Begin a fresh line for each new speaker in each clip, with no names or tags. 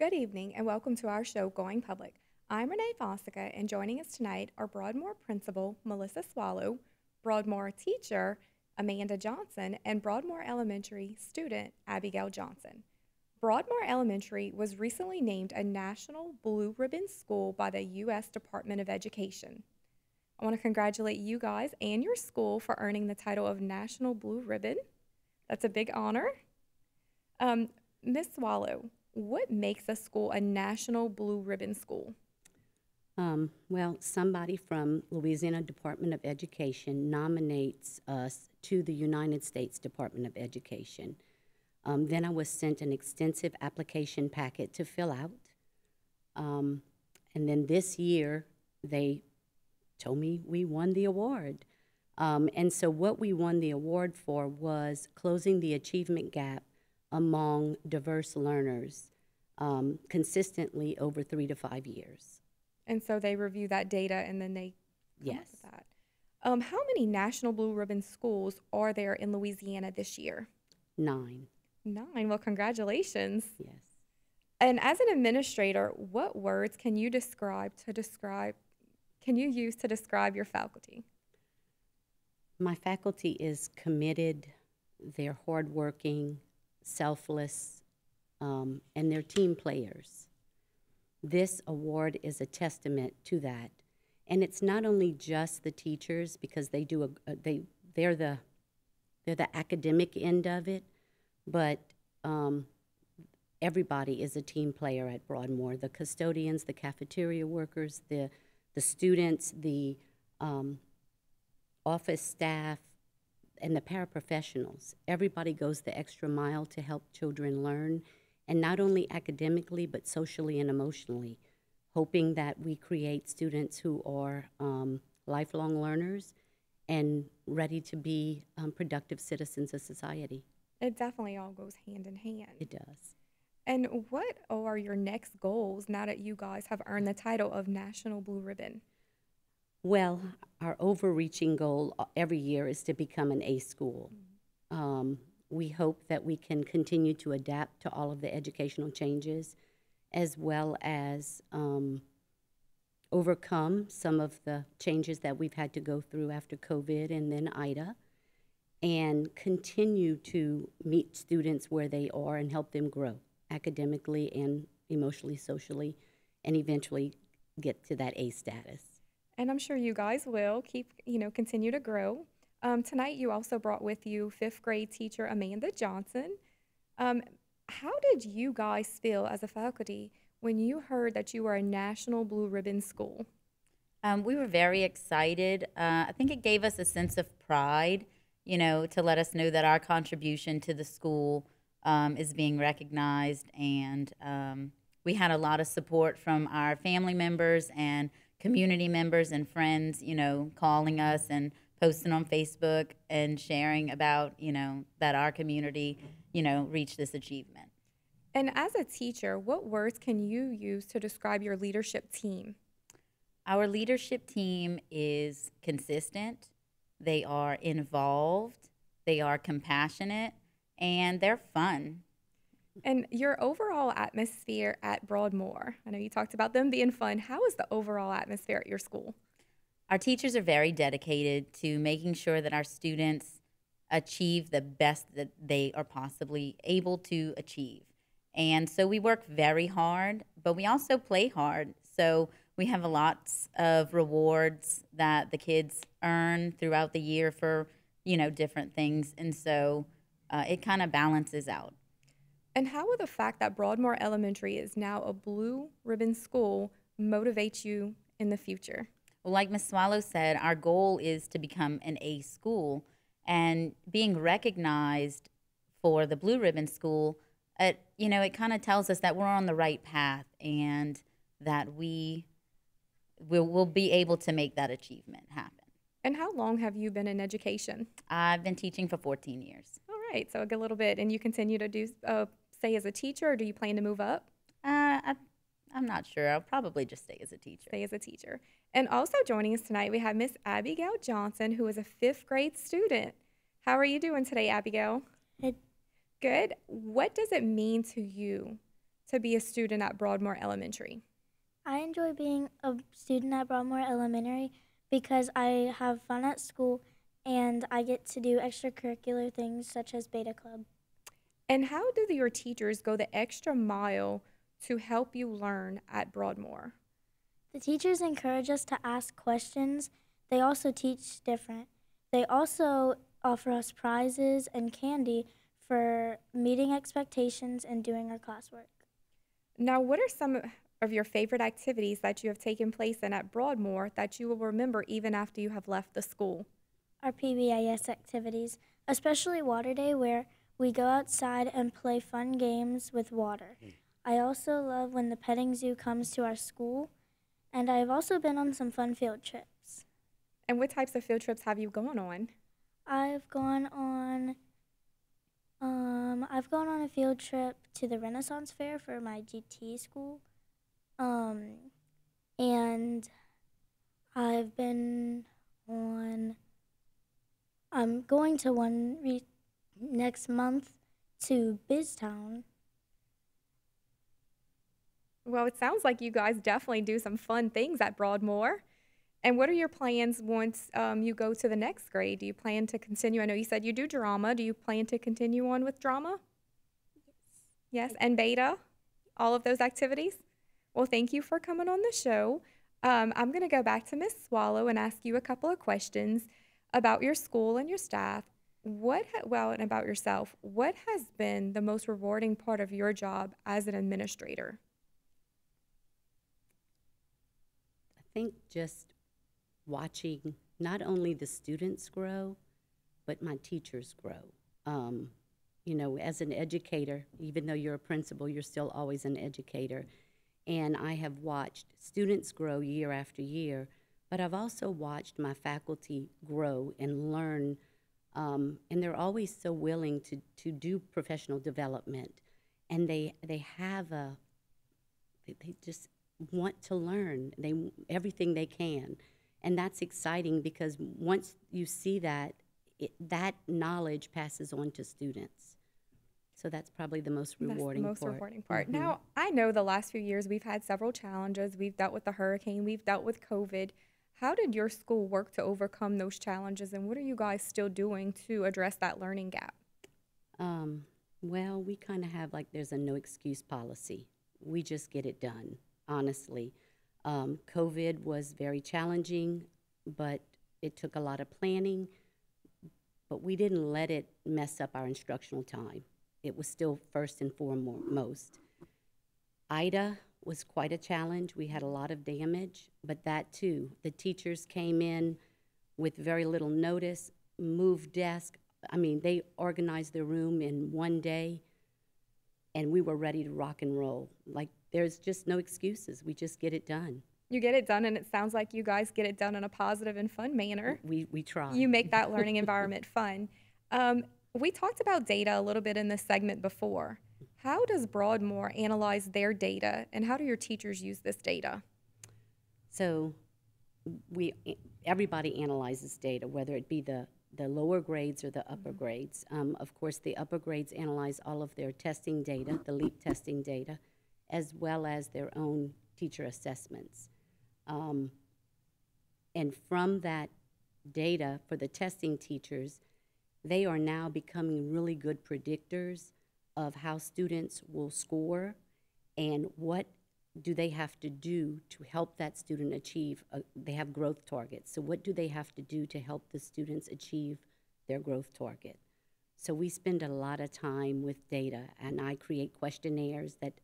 Good evening and welcome to our show, Going Public. I'm Renee Fossica, and joining us tonight are Broadmoor Principal Melissa Swallow, Broadmoor Teacher Amanda Johnson, and Broadmoor Elementary student Abigail Johnson. Broadmoor Elementary was recently named a National Blue Ribbon School by the U.S. Department of Education. I want to congratulate you guys and your school for earning the title of National Blue Ribbon. That's a big honor. Ms. Swallow, what makes a school a National Blue Ribbon School?
Well, somebody from Louisiana Department of Education nominates us to the United States Department of Education. Then I was sent an extensive application packet to fill out. And then this year, they told me we won the award. And so what we won the award for was closing the achievement gap among diverse learners consistently over 3 to 5 years.
And so they review that data and then they come up
Yes.
with that. How many National Blue Ribbon schools are there in Louisiana this year?
9.
9. Well, congratulations.
Yes.
And as an administrator, what words can you use to describe your faculty?
My faculty is committed, they're hardworking, selfless, and they're team players. This award is a testament to that. And it's not only just the teachers, because they do they're the academic end of it, but everybody is a team player at Broadmoor. The custodians, the cafeteria workers, the students, the office staff, and the paraprofessionals. Everybody goes the extra mile to help children learn, and not only academically, but socially and emotionally, hoping that we create students who are lifelong learners and ready to be productive citizens of society.
It definitely all goes hand in hand.
It does.
And what are your next goals now that you guys have earned the title of National Blue Ribbon?
Well, our overreaching goal every year is to become an A school. We hope that we can continue to adapt to all of the educational changes, as well as overcome some of the changes that we've had to go through after COVID and then Ida, and continue to meet students where they are and help them grow academically and emotionally, socially, and eventually get to that A status.
And I'm sure you guys will continue to grow. Tonight, you also brought with you fifth grade teacher Amanda Johnson. How did you guys feel as a faculty when you heard that you were a National Blue Ribbon School?
We were very excited. I think it gave us a sense of pride, to let us know that our contribution to the school is being recognized. And we had a lot of support from our family members and community members and friends, calling us and posting on Facebook and sharing about, that our community, reached this achievement.
And as a teacher, what words can you use to describe your leadership team?
Our leadership team is consistent, they are involved, they are compassionate, and they're fun.
And your overall atmosphere at Broadmoor, I know you talked about them being fun. How is the overall atmosphere at your school?
Our teachers are very dedicated to making sure that our students achieve the best that they are possibly able to achieve. And so we work very hard, but we also play hard. So we have lots of rewards that the kids earn throughout the year for, different things. And so it kind of balances out.
And how will the fact that Broadmoor Elementary is now a blue ribbon school motivate you in the future?
Well, like Ms. Swallow said, our goal is to become an A school, and being recognized for the Blue Ribbon School, it kind of tells us that we're on the right path and that we'll be able to make that achievement happen.
And how long have you been in education?
I've been teaching for 14 years.
All right, so a good little bit. And you continue to stay as a teacher, or do you plan to move up?
I'm not sure. I'll probably just stay as a teacher.
Stay as a teacher. And also joining us tonight, we have Miss Abigail Johnson, who is a fifth grade student. How are you doing today, Abigail?
Good.
Good. What does it mean to you to be a student at Broadmoor Elementary?
I enjoy being a student at Broadmoor Elementary because I have fun at school and I get to do extracurricular things such as Beta Club.
And how do your teachers go the extra mile to help you learn at Broadmoor?
The teachers encourage us to ask questions. They also teach different. They also offer us prizes and candy for meeting expectations and doing our classwork.
Now, what are some of your favorite activities that you have taken place in at Broadmoor that you will remember even after you have left the school?
Our PBIS activities, especially Water Day, where we go outside and play fun games with water. I also love when the petting zoo comes to our school, and I've also been on some fun field trips.
And what types of field trips have you gone on?
I've gone on a field trip to the Renaissance Fair for my GT school. And I've been on I'm going to one next month to Biztown.
Well, it sounds like you guys definitely do some fun things at Broadmoor. And what are your plans once you go to the next grade? Do you plan to continue? I know you said you do drama. Do you plan to continue on with drama? Yes, and beta, all of those activities? Well, thank you for coming on the show. I'm going to go back to Miss Swallow and ask you a couple of questions about your school and your staff. And about yourself. What has been the most rewarding part of your job as an administrator?
I think just watching not only the students grow, but my teachers grow. You know, as an educator, even though you're a principal, you're still always an educator. And I have watched students grow year after year, but I've also watched my faculty grow and learn, and they're always so willing to do professional development. And they just want to learn everything they can. And that's exciting because once you see that, that knowledge passes on to students. So that's probably the most rewarding part.
That's the most rewarding part.
Mm-hmm.
Now, I know the last few years we've had several challenges. We've dealt with the hurricane, we've dealt with COVID. How did your school work to overcome those challenges, and what are you guys still doing to address that learning gap?
Well, we kind of have there's a no excuse policy. We just get it done, honestly. COVID was very challenging, but it took a lot of planning, but we didn't let it mess up our instructional time. It was still first and foremost. Ida was quite a challenge. We had a lot of damage, but that too, the teachers came in with very little notice, moved desk. I mean, they organized their room in one day, and we were ready to rock and roll. There's just no excuses. We just get it done.
You get it done, and it sounds like you guys get it done in a positive and fun manner.
We try.
You make that learning environment fun. We talked about data a little bit in this segment before. How does Broadmoor analyze their data, and how do your teachers use this data?
So everybody analyzes data, whether it be the lower grades or the upper grades. Of course, the upper grades analyze all of their testing data, the LEAP testing data, as well as their own teacher assessments. And from that data for the testing teachers, they are now becoming really good predictors of how students will score and what do they have to do to help that student achieve. They have growth targets. So what do they have to do to help the students achieve their growth target? So we spend a lot of time with data, and I create questionnaires that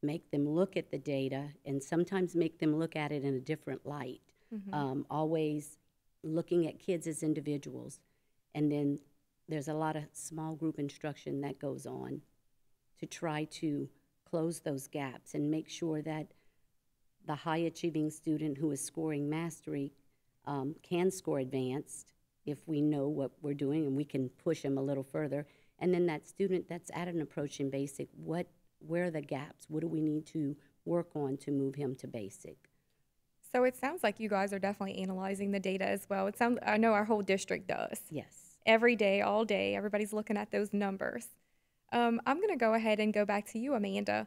make them look at the data and sometimes make them look at it in a different light. Always looking at kids as individuals. And then there's a lot of small group instruction that goes on to try to close those gaps and make sure that the high achieving student who is scoring mastery can score advanced if we know what we're doing and we can push them a little further. And then that student that's at an approaching basic, where are the gaps? What do we need to work on to move him to basic?
So it sounds like you guys are definitely analyzing the data as well. I know our whole district does.
Yes.
Every day, all day, everybody's looking at those numbers. I'm going to go ahead and go back to you, Amanda.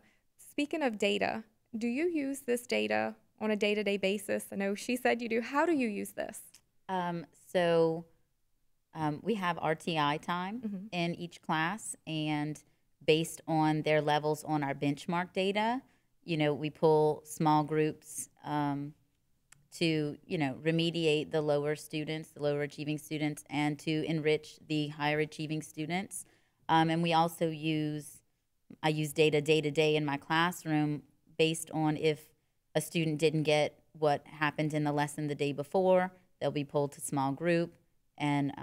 Speaking of data, do you use this data on a day-to-day basis? I know she said you do. How do you use this?
So we have RTI time
Mm-hmm.
in each class, and based on their levels on our benchmark data, we pull small groups to, remediate the lower students, the lower achieving students, and to enrich the higher achieving students. And I use data day to day in my classroom based on if a student didn't get what happened in the lesson the day before, they'll be pulled to small group, and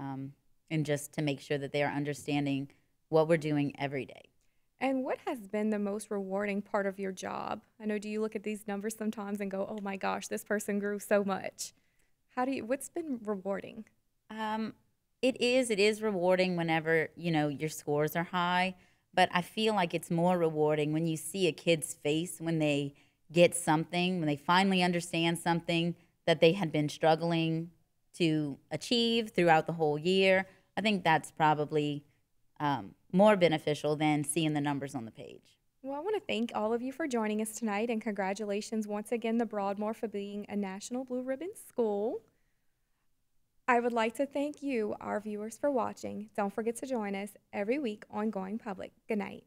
just to make sure that they are understanding what we're doing every day.
And what has been the most rewarding part of your job? I know, do you look at these numbers sometimes and go, oh my gosh, this person grew so much? What's been rewarding?
It is rewarding whenever, your scores are high, but I feel like it's more rewarding when you see a kid's face when they get something, when they finally understand something that they had been struggling to achieve throughout the whole year. I think that's probably more beneficial than seeing the numbers on the page.
Well, I want to thank all of you for joining us tonight, and congratulations once again to Broadmoor for being a National Blue Ribbon School. I would like to thank you, our viewers, for watching. Don't forget to join us every week on Going Public. Good night.